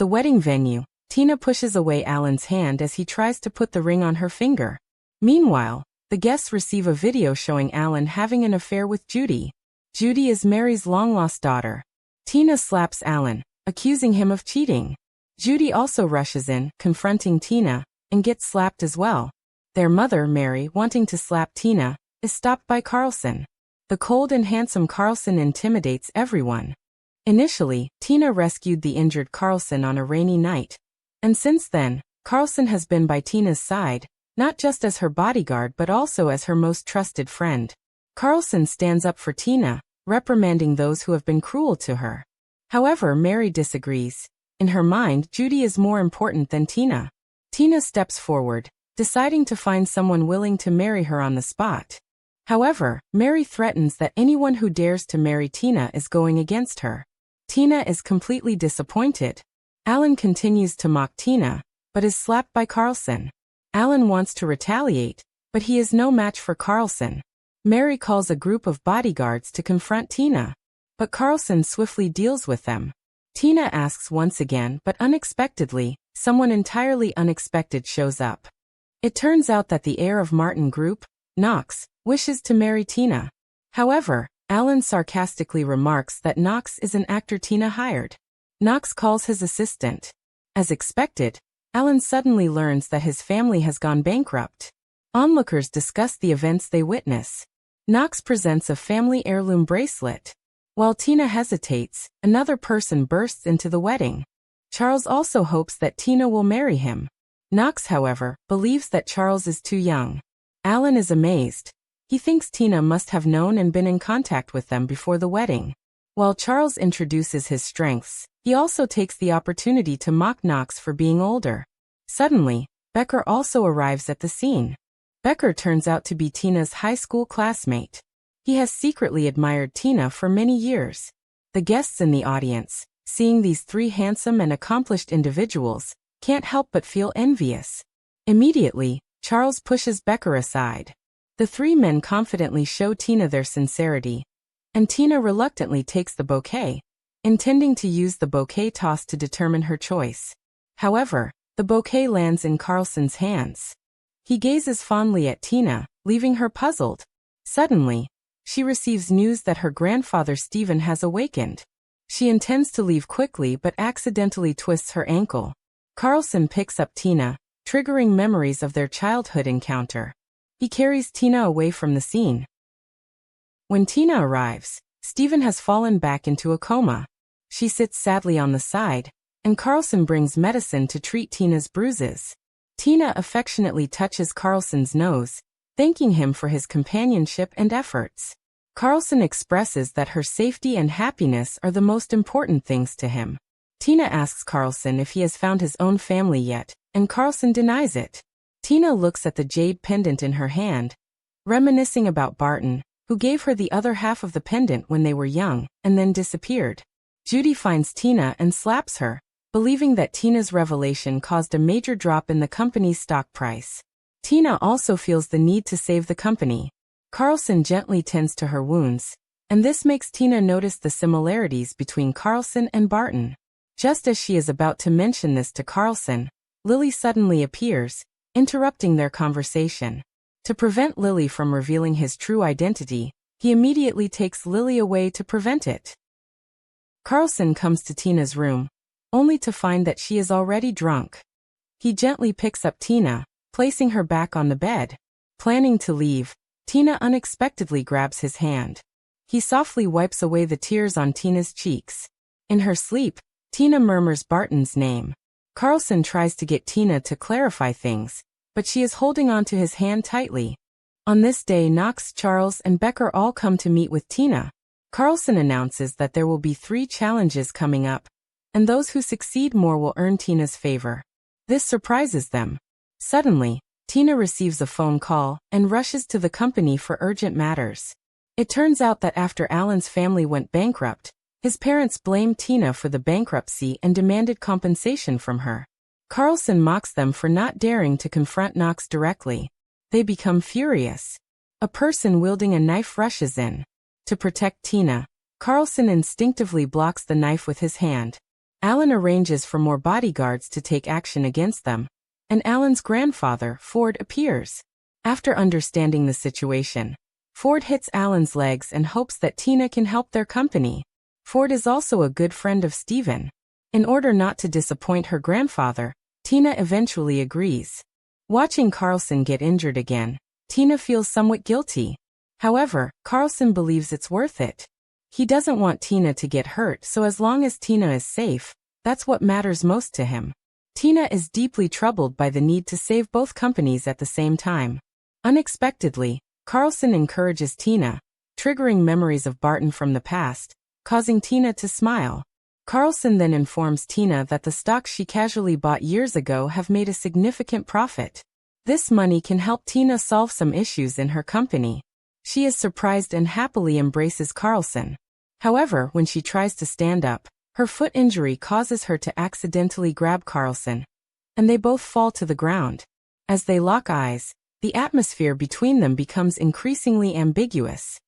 the wedding venue, Tina pushes away Alan's hand as he tries to put the ring on her finger. Meanwhile, the guests receive a video showing Alan having an affair with Judy. Judy is Mary's long-lost daughter. Tina slaps Alan, accusing him of cheating. Judy also rushes in, confronting Tina, and gets slapped as well. Their mother, Mary, wanting to slap Tina, is stopped by Carlson. The cold and handsome Carlson intimidates everyone. Initially, Tina rescued the injured Carlson on a rainy night. And since then, Carlson has been by Tina's side, not just as her bodyguard but also as her most trusted friend. Carlson stands up for Tina, reprimanding those who have been cruel to her. However, Mary disagrees. In her mind, Judy is more important than Tina. Tina steps forward, deciding to find someone willing to marry her on the spot. However, Mary threatens that anyone who dares to marry Tina is going against her. Tina is completely disappointed. Alan continues to mock Tina, but is slapped by Carlson. Alan wants to retaliate, but he is no match for Carlson. Mary calls a group of bodyguards to confront Tina, but Carlson swiftly deals with them. Tina asks once again, but unexpectedly, someone entirely unexpected shows up. It turns out that the heir of Martin Group, Knox, wishes to marry Tina. However, Alan sarcastically remarks that Knox is an actor Tina hired. Knox calls his assistant. As expected, Alan suddenly learns that his family has gone bankrupt. Onlookers discuss the events they witness. Knox presents a family heirloom bracelet. While Tina hesitates, another person bursts into the wedding. Charles also hopes that Tina will marry him. Knox, however, believes that Charles is too young. Alan is amazed. He thinks Tina must have known and been in contact with them before the wedding. While Charles introduces his strengths, he also takes the opportunity to mock Knox for being older. Suddenly, Becker also arrives at the scene. Becker turns out to be Tina's high school classmate. He has secretly admired Tina for many years. The guests in the audience, seeing these three handsome and accomplished individuals, can't help but feel envious. Immediately, Charles pushes Becker aside. The three men confidently show Tina their sincerity, and Tina reluctantly takes the bouquet, intending to use the bouquet toss to determine her choice. However, the bouquet lands in Carlson's hands. He gazes fondly at Tina, leaving her puzzled. Suddenly, she receives news that her grandfather Stephen has awakened. She intends to leave quickly but accidentally twists her ankle. Carlson picks up Tina, triggering memories of their childhood encounter. He carries Tina away from the scene. When Tina arrives, Stephen has fallen back into a coma. She sits sadly on the side, and Carlson brings medicine to treat Tina's bruises. Tina affectionately touches Carlson's nose, thanking him for his companionship and efforts. Carlson expresses that her safety and happiness are the most important things to him. Tina asks Carlson if he has found his own family yet, and Carlson denies it. Tina looks at the jade pendant in her hand, reminiscing about Barton, who gave her the other half of the pendant when they were young, and then disappeared. Judy finds Tina and slaps her, believing that Tina's revelation caused a major drop in the company's stock price. Tina also feels the need to save the company. Carlson gently tends to her wounds, and this makes Tina notice the similarities between Carlson and Barton. Just as she is about to mention this to Carlson, Lily suddenly appears, interrupting their conversation. To prevent Lily from revealing his true identity, he immediately takes Lily away to prevent it. Carlson comes to Tina's room, only to find that she is already drunk. He gently picks up Tina, placing her back on the bed. Planning to leave, Tina unexpectedly grabs his hand. He softly wipes away the tears on Tina's cheeks. In her sleep, Tina murmurs Barton's name. Carlson tries to get Tina to clarify things, but she is holding on to his hand tightly. On this day, Knox, Charles, and Becker all come to meet with Tina. Carlson announces that there will be 3 challenges coming up, and those who succeed more will earn Tina's favor. This surprises them. Suddenly, Tina receives a phone call and rushes to the company for urgent matters. It turns out that after Alan's family went bankrupt, his parents blamed Tina for the bankruptcy and demanded compensation from her. Carlson mocks them for not daring to confront Knox directly. They become furious. A person wielding a knife rushes in. To protect Tina, Carlson instinctively blocks the knife with his hand. Alan arranges for more bodyguards to take action against them, and Alan's grandfather, Ford, appears. After understanding the situation, Ford hits Alan's legs and hopes that Tina can help their company. Ford is also a good friend of Stephen. In order not to disappoint her grandfather, Tina eventually agrees. Watching Carlson get injured again, Tina feels somewhat guilty. However, Carlson believes it's worth it. He doesn't want Tina to get hurt, so as long as Tina is safe, that's what matters most to him. Tina is deeply troubled by the need to save both companies at the same time. Unexpectedly, Carlson encourages Tina, triggering memories of Barton from the past, causing Tina to smile. Carlson then informs Tina that the stocks she casually bought years ago have made a significant profit. This money can help Tina solve some issues in her company. She is surprised and happily embraces Carlson. However, when she tries to stand up, her foot injury causes her to accidentally grab Carlson, and they both fall to the ground. As they lock eyes, the atmosphere between them becomes increasingly ambiguous.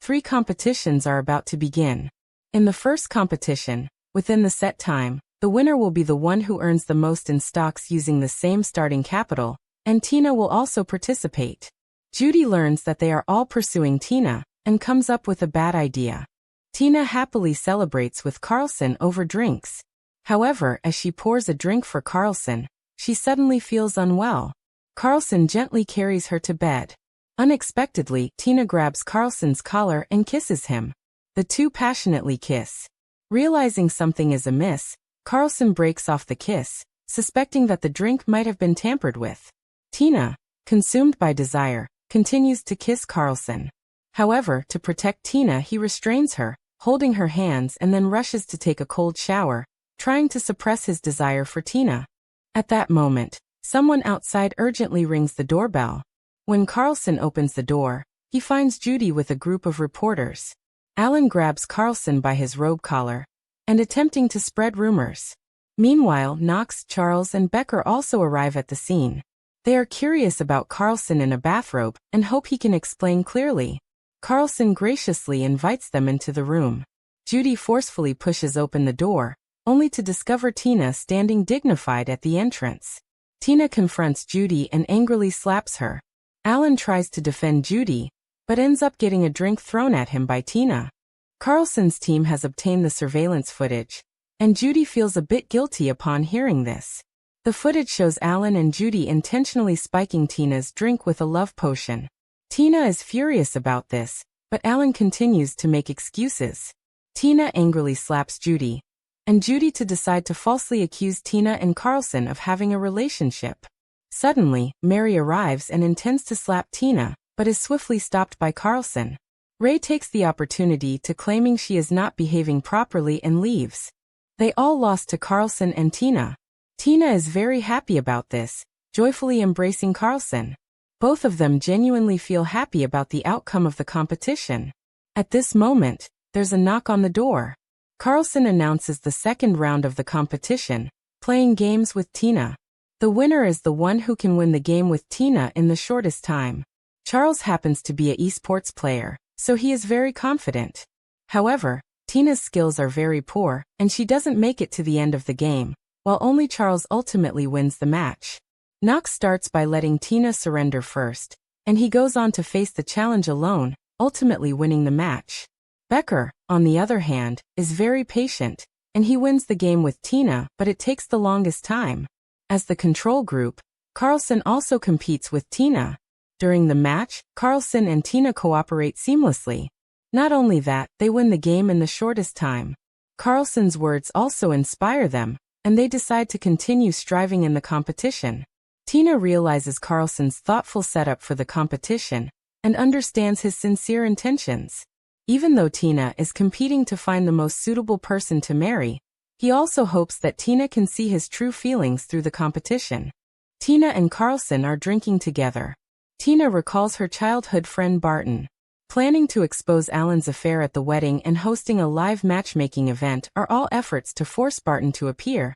3 competitions are about to begin. In the first competition, within the set time, the winner will be the one who earns the most in stocks using the same starting capital, and Tina will also participate. Judy learns that they are all pursuing Tina, and comes up with a bad idea. Tina happily celebrates with Carlson over drinks. However, as she pours a drink for Carlson, she suddenly feels unwell. Carlson gently carries her to bed. Unexpectedly, Tina grabs Carlson's collar and kisses him. The two passionately kiss. Realizing something is amiss, Carlson breaks off the kiss, suspecting that the drink might have been tampered with. Tina, consumed by desire, continues to kiss Carlson. However, to protect Tina, he restrains her, holding her hands, and then rushes to take a cold shower, trying to suppress his desire for Tina. At that moment, someone outside urgently rings the doorbell. When Carlson opens the door, he finds Judy with a group of reporters. Alan grabs Carlson by his robe collar, and attempting to spread rumors. Meanwhile, Knox, Charles, and Becker also arrive at the scene. They are curious about Carlson in a bathrobe, and hope he can explain clearly. Carlson graciously invites them into the room. Judy forcefully pushes open the door, only to discover Tina standing dignified at the entrance. Tina confronts Judy and angrily slaps her. Alan tries to defend Judy, but ends up getting a drink thrown at him by Tina. Carlson's team has obtained the surveillance footage, and Judy feels a bit guilty upon hearing this. The footage shows Alan and Judy intentionally spiking Tina's drink with a love potion. Tina is furious about this, but Alan continues to make excuses. Tina angrily slaps Judy, and Judy decide to falsely accuse Tina and Carlson of having a relationship. Suddenly, Mary arrives and intends to slap Tina, but is swiftly stopped by Carlson. Ray takes the opportunity to claiming she is not behaving properly and leaves. They all lost to Carlson and Tina. Tina is very happy about this, joyfully embracing Carlson. Both of them genuinely feel happy about the outcome of the competition. At this moment, there's a knock on the door. Carlson announces the second round of the competition, playing games with Tina. The winner is the one who can win the game with Tina in the shortest time. Charles happens to be an esports player, so he is very confident. However, Tina's skills are very poor, and she doesn't make it to the end of the game, while only Charles ultimately wins the match. Knox starts by letting Tina surrender first, and he goes on to face the challenge alone, ultimately winning the match. Becker, on the other hand, is very patient, and he wins the game with Tina, but it takes the longest time. As the control group, Carlson also competes with Tina. During the match, Carlson and Tina cooperate seamlessly. Not only that, they win the game in the shortest time. Carlson's words also inspire them, and they decide to continue striving in the competition. Tina realizes Carlson's thoughtful setup for the competition, and understands his sincere intentions. Even though Tina is competing to find the most suitable person to marry, he also hopes that Tina can see his true feelings through the competition. Tina and Carlson are drinking together. Tina recalls her childhood friend Barton. Planning to expose Alan's affair at the wedding and hosting a live matchmaking event are all efforts to force Barton to appear,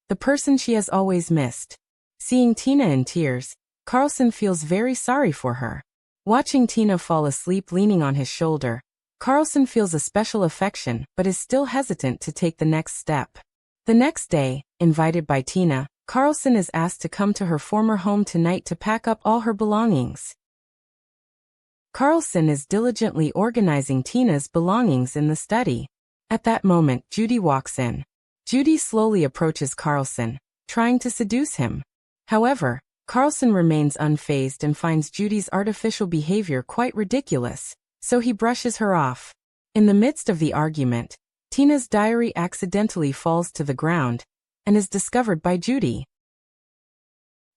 the person she has always missed. Seeing Tina in tears, Carlson feels very sorry for her. Watching Tina fall asleep leaning on his shoulder, Carlson feels a special affection but is still hesitant to take the next step. The next day, invited by Tina, Carlson is asked to come to her former home tonight to pack up all her belongings. Carlson is diligently organizing Tina's belongings in the study. At that moment, Judy walks in. Judy slowly approaches Carlson, trying to seduce him. However, Carlson remains unfazed and finds Judy's artificial behavior quite ridiculous, so he brushes her off. In the midst of the argument, Tina's diary accidentally falls to the ground and is discovered by Judy.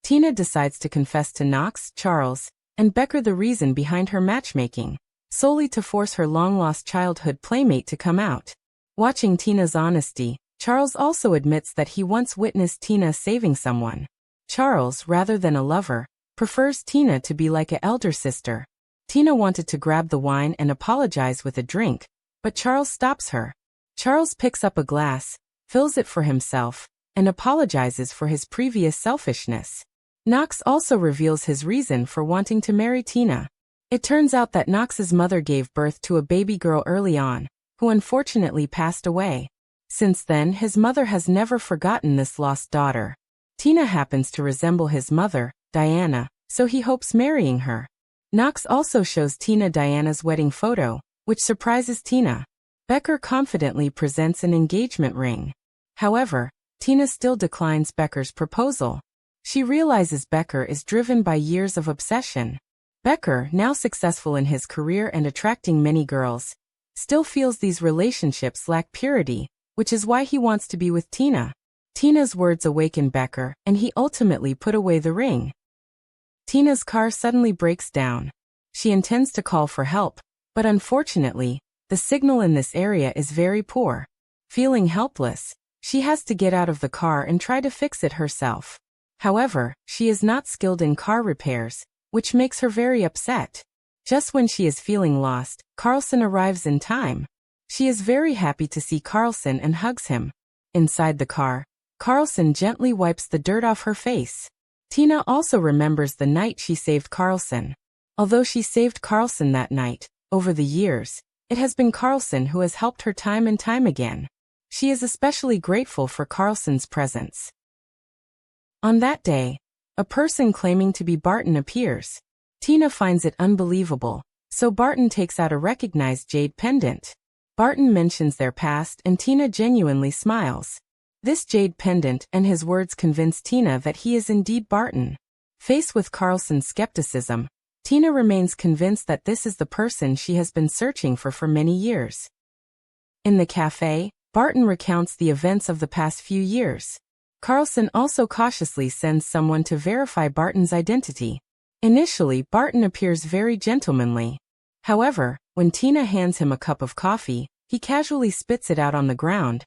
Tina decides to confess to Knox, Charles, and Becker the reason behind her matchmaking, solely to force her long-lost childhood playmate to come out. Watching Tina's honesty, Charles also admits that he once witnessed Tina saving someone. Charles, rather than a lover, prefers Tina to be like an elder sister. Tina wanted to grab the wine and apologize with a drink, but Charles stops her. Charles picks up a glass, fills it for himself, and apologizes for his previous selfishness. Knox also reveals his reason for wanting to marry Tina. It turns out that Knox's mother gave birth to a baby girl early on, who unfortunately passed away. Since then, his mother has never forgotten this lost daughter. Tina happens to resemble his mother, Diana, so he hopes marrying her. Knox also shows Tina Diana's wedding photo, which surprises Tina. Becker confidently presents an engagement ring. However, Tina still declines Becker's proposal. She realizes Becker is driven by years of obsession. Becker, now successful in his career and attracting many girls, still feels these relationships lack purity, which is why he wants to be with Tina. Tina's words awaken Becker, and he ultimately put away the ring. Tina's car suddenly breaks down. She intends to call for help, but unfortunately, the signal in this area is very poor. Feeling helpless, she has to get out of the car and try to fix it herself. However, she is not skilled in car repairs, which makes her very upset. Just when she is feeling lost, Carlson arrives in time. She is very happy to see Carlson and hugs him. Inside the car, Carlson gently wipes the dirt off her face. Tina also remembers the night she saved Carlson. Although she saved Carlson that night, over the years, it has been Carlson who has helped her time and time again. She is especially grateful for Carlson's presence. On that day, a person claiming to be Barton appears. Tina finds it unbelievable, so Barton takes out a recognized jade pendant. Barton mentions their past and Tina genuinely smiles. This jade pendant and his words convince Tina that he is indeed Barton. Faced with Carlson's skepticism, Tina remains convinced that this is the person she has been searching for many years. In the cafe, Barton recounts the events of the past few years. Carlson also cautiously sends someone to verify Barton's identity. Initially, Barton appears very gentlemanly. However, when Tina hands him a cup of coffee, he casually spits it out on the ground,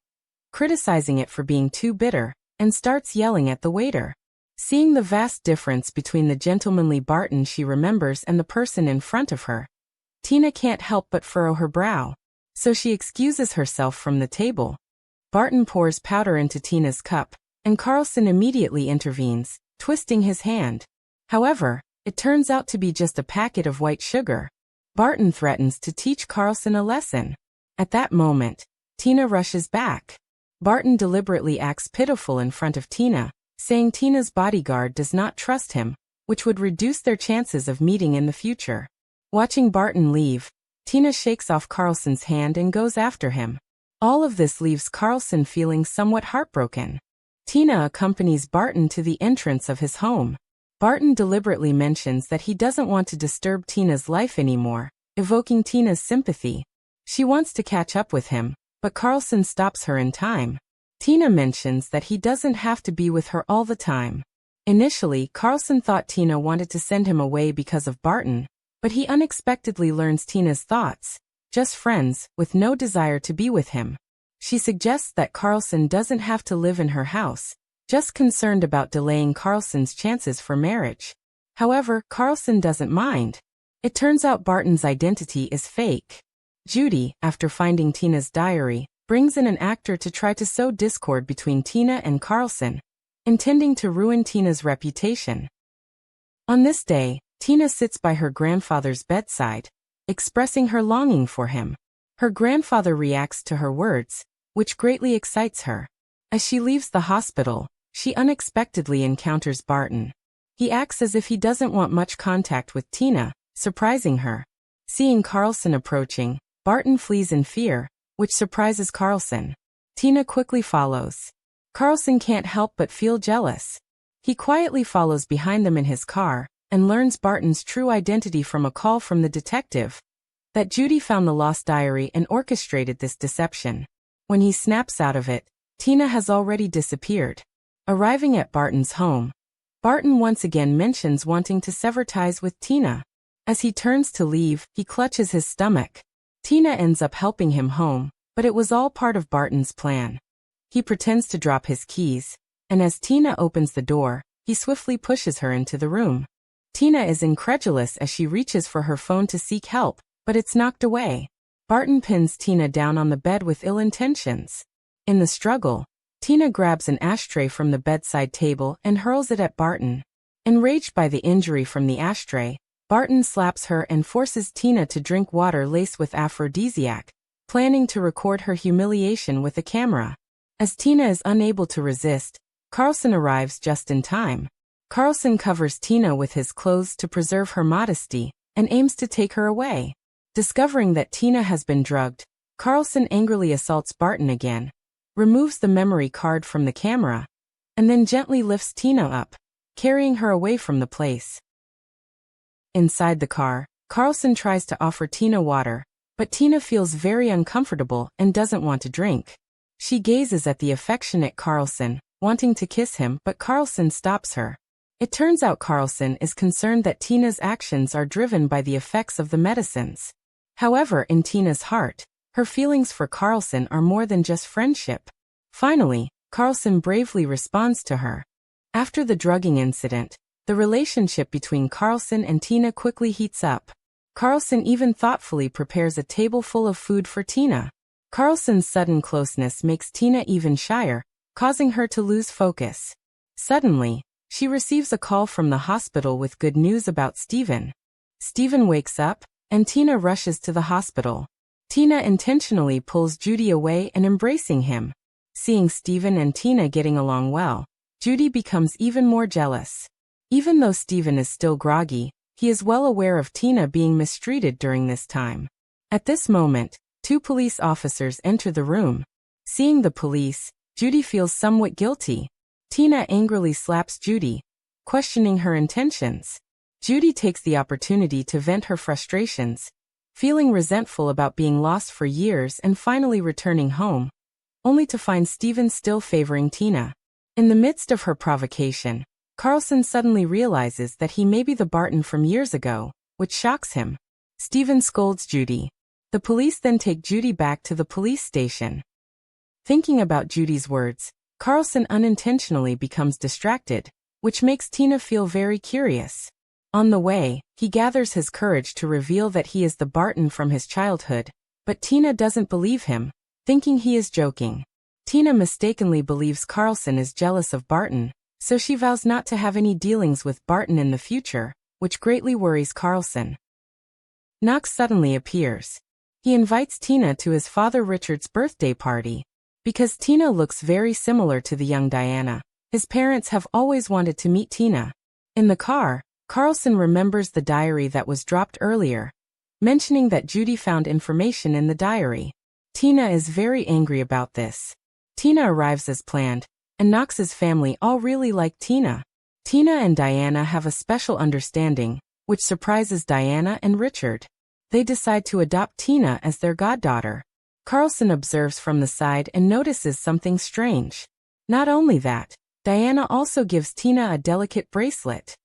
criticizing it for being too bitter, and starts yelling at the waiter. Seeing the vast difference between the gentlemanly Barton she remembers and the person in front of her, Tina can't help but furrow her brow, so she excuses herself from the table. Barton pours powder into Tina's cup, and Carlson immediately intervenes, twisting his hand. However, it turns out to be just a packet of white sugar. Barton threatens to teach Carlson a lesson. At that moment, Tina rushes back. Barton deliberately acts pitiful in front of Tina, saying Tina's bodyguard does not trust him, which would reduce their chances of meeting in the future. Watching Barton leave, Tina shakes off Carlson's hand and goes after him. All of this leaves Carlson feeling somewhat heartbroken. Tina accompanies Barton to the entrance of his home. Barton deliberately mentions that he doesn't want to disturb Tina's life anymore, evoking Tina's sympathy. She wants to catch up with him, but Carlson stops her in time. Tina mentions that he doesn't have to be with her all the time. Initially, Carlson thought Tina wanted to send him away because of Barton, but he unexpectedly learns Tina's thoughts, just friends, with no desire to be with him. She suggests that Carlson doesn't have to live in her house, just concerned about delaying Carlson's chances for marriage. However, Carlson doesn't mind. It turns out Barton's identity is fake. Judy, after finding Tina's diary, brings in an actor to try to sow discord between Tina and Carlson, intending to ruin Tina's reputation. On this day, Tina sits by her grandfather's bedside, expressing her longing for him. Her grandfather reacts to her words, which greatly excites her. As she leaves the hospital, she unexpectedly encounters Barton. He acts as if he doesn't want much contact with Tina, surprising her. Seeing Carlson approaching, Barton flees in fear, which surprises Carlson. Tina quickly follows. Carlson can't help but feel jealous. He quietly follows behind them in his car, and learns Barton's true identity from a call from the detective. That Judy found the lost diary and orchestrated this deception. When he snaps out of it, Tina has already disappeared. Arriving at Barton's home, Barton once again mentions wanting to sever ties with Tina. As he turns to leave, he clutches his stomach. Tina ends up helping him home, but it was all part of Barton's plan. He pretends to drop his keys, and as Tina opens the door, he swiftly pushes her into the room. Tina is incredulous as she reaches for her phone to seek help, but it's knocked away. Barton pins Tina down on the bed with ill intentions. In the struggle, Tina grabs an ashtray from the bedside table and hurls it at Barton. Enraged by the injury from the ashtray, Barton slaps her and forces Tina to drink water laced with aphrodisiac, planning to record her humiliation with a camera. As Tina is unable to resist, Carlson arrives just in time. Carlson covers Tina with his clothes to preserve her modesty, and aims to take her away. Discovering that Tina has been drugged, Carlson angrily assaults Barton again, removes the memory card from the camera, and then gently lifts Tina up, carrying her away from the place. Inside the car, Carlson tries to offer Tina water, but Tina feels very uncomfortable and doesn't want to drink. She gazes at the affectionate Carlson, wanting to kiss him, but Carlson stops her. It turns out Carlson is concerned that Tina's actions are driven by the effects of the medicines. However, in Tina's heart, her feelings for Carlson are more than just friendship. Finally, Carlson bravely responds to her. After the drugging incident, the relationship between Carlson and Tina quickly heats up. Carlson even thoughtfully prepares a table full of food for Tina. Carlson's sudden closeness makes Tina even shyer, causing her to lose focus. Suddenly, she receives a call from the hospital with good news about Steven. Steven wakes up, and Tina rushes to the hospital. Tina intentionally pulls Judy away and embracing him. Seeing Steven and Tina getting along well, Judy becomes even more jealous. Even though Steven is still groggy, he is well aware of Tina being mistreated during this time. At this moment, 2 police officers enter the room. Seeing the police, Judy feels somewhat guilty. Tina angrily slaps Judy, questioning her intentions. Judy takes the opportunity to vent her frustrations, feeling resentful about being lost for years and finally returning home, only to find Steven still favoring Tina. In the midst of her provocation, Carlson suddenly realizes that he may be the Barton from years ago, which shocks him. Steven scolds Judy. The police then take Judy back to the police station. Thinking about Judy's words, Carlson unintentionally becomes distracted, which makes Tina feel very curious. On the way, he gathers his courage to reveal that he is the Barton from his childhood, but Tina doesn't believe him, thinking he is joking. Tina mistakenly believes Carlson is jealous of Barton, so she vows not to have any dealings with Barton in the future, which greatly worries Carlson. Knox suddenly appears. He invites Tina to his father Richard's birthday party. Because Tina looks very similar to the young Diana, his parents have always wanted to meet Tina. In the car, Carlson remembers the diary that was dropped earlier, mentioning that Judy found information in the diary. Tina is very angry about this. Tina arrives as planned, and Knox's family all really like Tina. Tina and Diana have a special understanding, which surprises Diana and Richard. They decide to adopt Tina as their goddaughter. Carlson observes from the side and notices something strange. Not only that, Diana also gives Tina a delicate bracelet.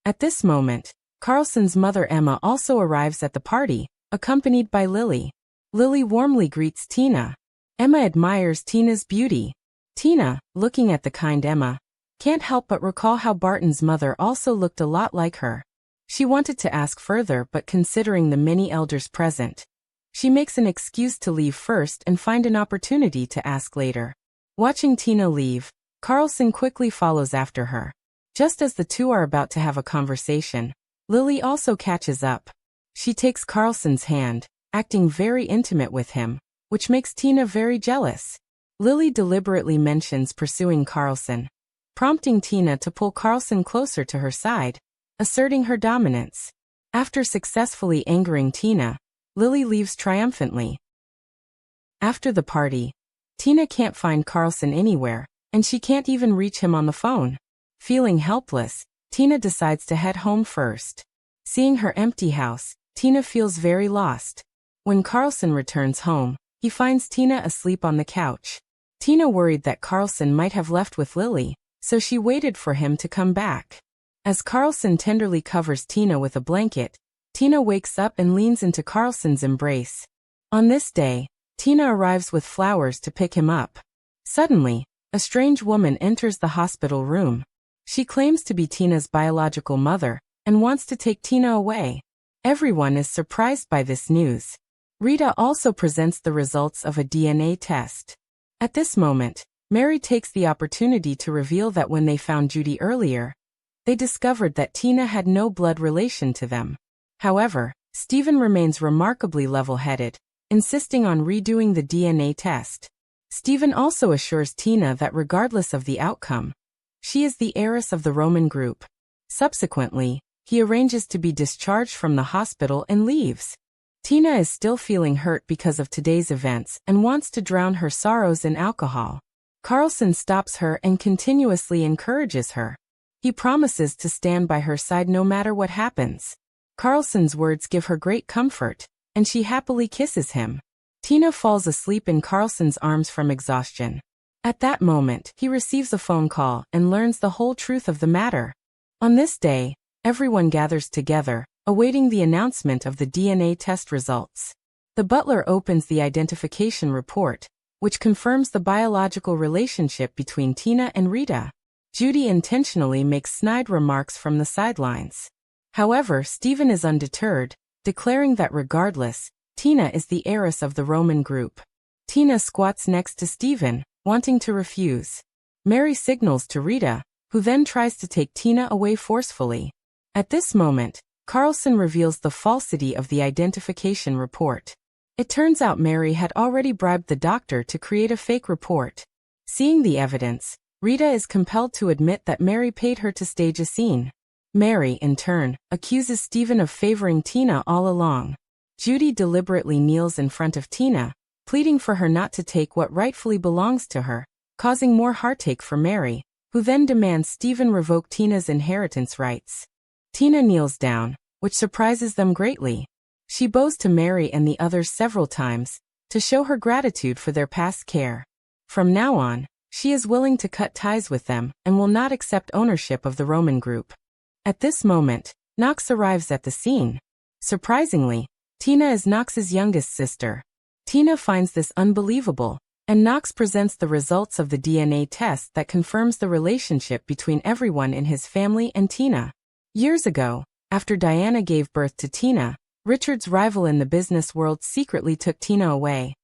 At this moment, Carlson's mother Emma also arrives at the party, accompanied by Lily. Lily warmly greets Tina. Emma admires Tina's beauty. Tina, looking at the kind Emma, can't help but recall how Barton's mother also looked a lot like her. She wanted to ask further, but considering the many elders present, she makes an excuse to leave first and find an opportunity to ask later. Watching Tina leave, Carlson quickly follows after her. Just as the two are about to have a conversation, Lily also catches up. She takes Carlson's hand, acting very intimate with him, which makes Tina very jealous. Lily deliberately mentions pursuing Carlson, prompting Tina to pull Carlson closer to her side, asserting her dominance. After successfully angering Tina, Lily leaves triumphantly. After the party, Tina can't find Carlson anywhere, and she can't even reach him on the phone. Feeling helpless, Tina decides to head home first. Seeing her empty house, Tina feels very lost. When Carlson returns home, he finds Tina asleep on the couch. Tina worried that Carlson might have left with Lily, so she waited for him to come back. As Carlson tenderly covers Tina with a blanket, Tina wakes up and leans into Carlson's embrace. On this day, Tina arrives with flowers to pick him up. Suddenly, a strange woman enters the hospital room. She claims to be Tina's biological mother and wants to take Tina away. Everyone is surprised by this news. Rita also presents the results of a DNA test. At this moment, Mary takes the opportunity to reveal that when they found Judy earlier, they discovered that Tina had no blood relation to them. However, Stephen remains remarkably level-headed, insisting on redoing the DNA test. Stephen also assures Tina that regardless of the outcome, she is the heiress of the Roman group. Subsequently, he arranges to be discharged from the hospital and leaves. Tina is still feeling hurt because of today's events and wants to drown her sorrows in alcohol. Carlson stops her and continuously encourages her. He promises to stand by her side no matter what happens. Carlson's words give her great comfort, and she happily kisses him. Tina falls asleep in Carlson's arms from exhaustion. At that moment, he receives a phone call and learns the whole truth of the matter. On this day, everyone gathers together, awaiting the announcement of the DNA test results. The butler opens the identification report, which confirms the biological relationship between Tina and Rita. Judy intentionally makes snide remarks from the sidelines. However, Stephen is undeterred, declaring that regardless, Tina is the heiress of the Roman group. Tina squats next to Stephen, wanting to refuse. Mary signals to Rita, who then tries to take Tina away forcefully. At this moment, Carlson reveals the falsity of the identification report. It turns out Mary had already bribed the doctor to create a fake report. Seeing the evidence, Rita is compelled to admit that Mary paid her to stage a scene. Mary, in turn, accuses Stephen of favoring Tina all along. Judy deliberately kneels in front of Tina, pleading for her not to take what rightfully belongs to her, causing more heartache for Mary, who then demands Stephen revoke Tina's inheritance rights. Tina kneels down, which surprises them greatly. She bows to Mary and the others several times, to show her gratitude for their past care. From now on, she is willing to cut ties with them and will not accept ownership of the Roman group. At this moment, Knox arrives at the scene. Surprisingly, Tina is Knox's youngest sister. Tina finds this unbelievable, and Knox presents the results of the DNA test that confirms the relationship between everyone in his family and Tina. Years ago, after Diana gave birth to Tina, Richard's rival in the business world secretly took Tina away.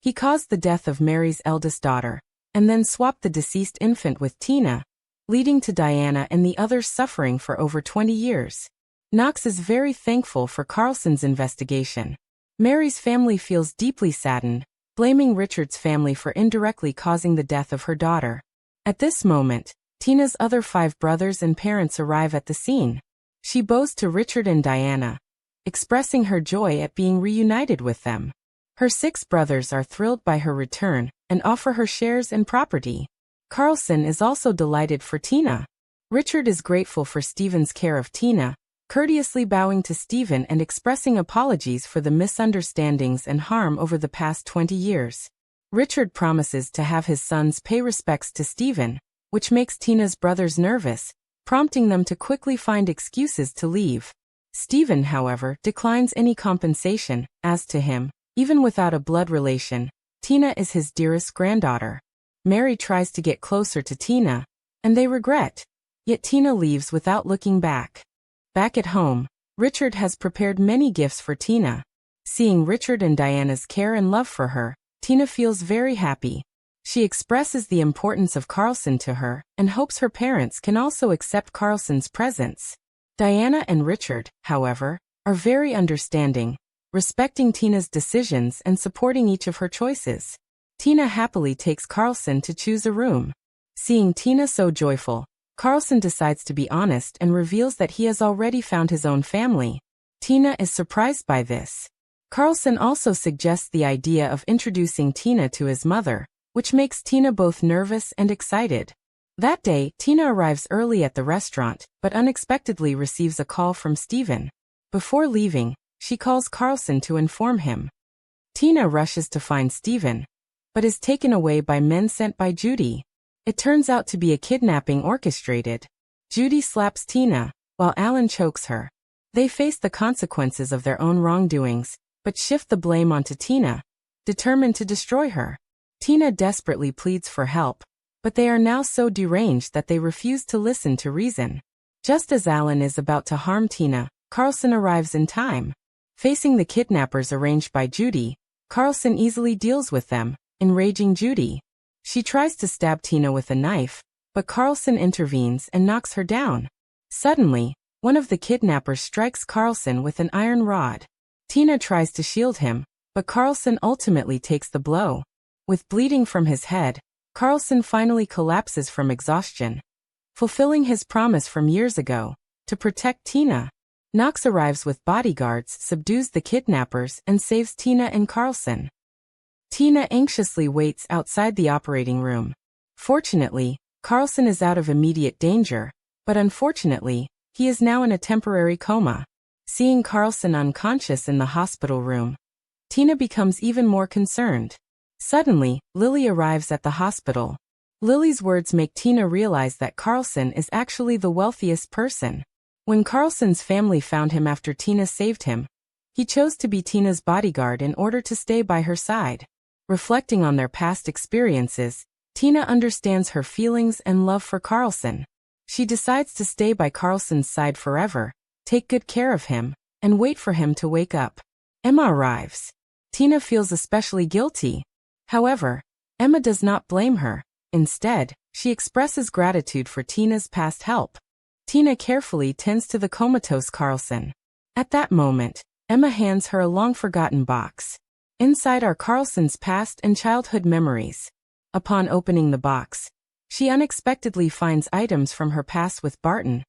He caused the death of Mary's eldest daughter, and then swapped the deceased infant with Tina, leading to Diana and the others suffering for over 20 years. Knox is very thankful for Carlson's investigation. Mary's family feels deeply saddened, blaming Richard's family for indirectly causing the death of her daughter. At this moment, Tina's other 5 brothers and parents arrive at the scene. She bows to Richard and Diana, expressing her joy at being reunited with them. Her 6 brothers are thrilled by her return and offer her shares and property. Carlson is also delighted for Tina. Richard is grateful for Stephen's care of Tina, courteously bowing to Stephen and expressing apologies for the misunderstandings and harm over the past 20 years. Richard promises to have his sons pay respects to Stephen, which makes Tina's brothers nervous, prompting them to quickly find excuses to leave. Stephen, however, declines any compensation, as to him, even without a blood relation, Tina is his dearest granddaughter. Mary tries to get closer to Tina, and they regret. Yet Tina leaves without looking back. Back at home, Richard has prepared many gifts for Tina. Seeing Richard and Diana's care and love for her, Tina feels very happy. She expresses the importance of Carlson to her and hopes her parents can also accept Carlson's presence. Diana and Richard, however, are very understanding, respecting Tina's decisions and supporting each of her choices. Tina happily takes Carlson to choose a room. Seeing Tina so joyful, Carlson decides to be honest and reveals that he has already found his own family. Tina is surprised by this. Carlson also suggests the idea of introducing Tina to his mother, which makes Tina both nervous and excited. That day, Tina arrives early at the restaurant, but unexpectedly receives a call from Steven. Before leaving, she calls Carlson to inform him. Tina rushes to find Steven, but is taken away by men sent by Judy. It turns out to be a kidnapping orchestrated. Judy slaps Tina, while Alan chokes her. They face the consequences of their own wrongdoings, but shift the blame onto Tina, determined to destroy her. Tina desperately pleads for help, but they are now so deranged that they refuse to listen to reason. Just as Alan is about to harm Tina, Carlson arrives in time. Facing the kidnappers arranged by Judy, Carlson easily deals with them, enraging Judy. She tries to stab Tina with a knife, but Carlson intervenes and knocks her down. Suddenly, one of the kidnappers strikes Carlson with an iron rod. Tina tries to shield him, but Carlson ultimately takes the blow. With bleeding from his head, Carlson finally collapses from exhaustion, fulfilling his promise from years ago, to protect Tina. Knox arrives with bodyguards, subdues the kidnappers, and saves Tina and Carlson. Tina anxiously waits outside the operating room. Fortunately, Carlson is out of immediate danger, but unfortunately, he is now in a temporary coma. Seeing Carlson unconscious in the hospital room, Tina becomes even more concerned. Suddenly, Lily arrives at the hospital. Lily's words make Tina realize that Carlson is actually the wealthiest person. When Carlson's family found him after Tina saved him, he chose to be Tina's bodyguard in order to stay by her side. Reflecting on their past experiences, Tina understands her feelings and love for Carlson. She decides to stay by Carlson's side forever, take good care of him, and wait for him to wake up. Emma arrives. Tina feels especially guilty. However, Emma does not blame her. Instead, she expresses gratitude for Tina's past help. Tina carefully tends to the comatose Carlson. At that moment, Emma hands her a long-forgotten box. Inside are Carlson's past and childhood memories. Upon opening the box, she unexpectedly finds items from her past with Barton.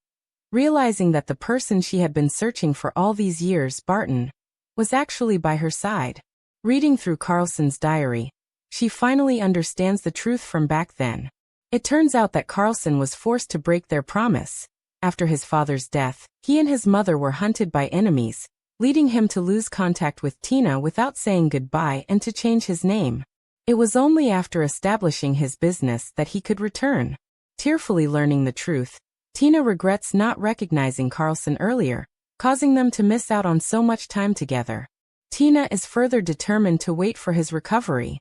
Realizing that the person she had been searching for all these years, Barton, was actually by her side. Reading through Carlson's diary, she finally understands the truth from back then. It turns out that Carlson was forced to break their promise. After his father's death, he and his mother were hunted by enemies, leading him to lose contact with Tina without saying goodbye and to change his name. It was only after establishing his business that he could return. Tearfully learning the truth, Tina regrets not recognizing Carlson earlier, causing them to miss out on so much time together. Tina is further determined to wait for his recovery.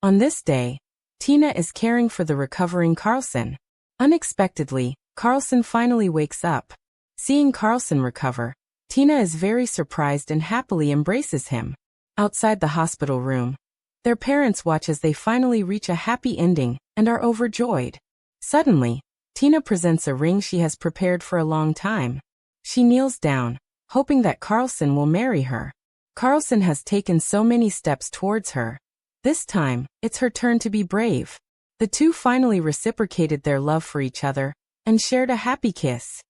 On this day, Tina is caring for the recovering Carlson. Unexpectedly, Carlson finally wakes up. Seeing Carlson recover, Tina is very surprised and happily embraces him. Outside the hospital room, their parents watch as they finally reach a happy ending and are overjoyed. Suddenly, Tina presents a ring she has prepared for a long time. She kneels down, hoping that Carlson will marry her. Carlson has taken so many steps towards her. This time, it's her turn to be brave. The two finally reciprocated their love for each other and shared a happy kiss.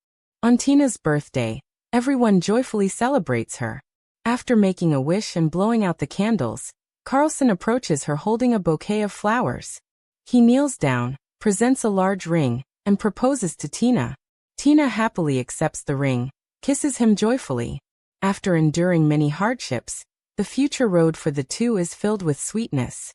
On Tina's birthday, everyone joyfully celebrates her. After making a wish and blowing out the candles, Carlson approaches her holding a bouquet of flowers. He kneels down, presents a large ring, and proposes to Tina. Tina happily accepts the ring, kisses him joyfully. After enduring many hardships, the future road for the two is filled with sweetness.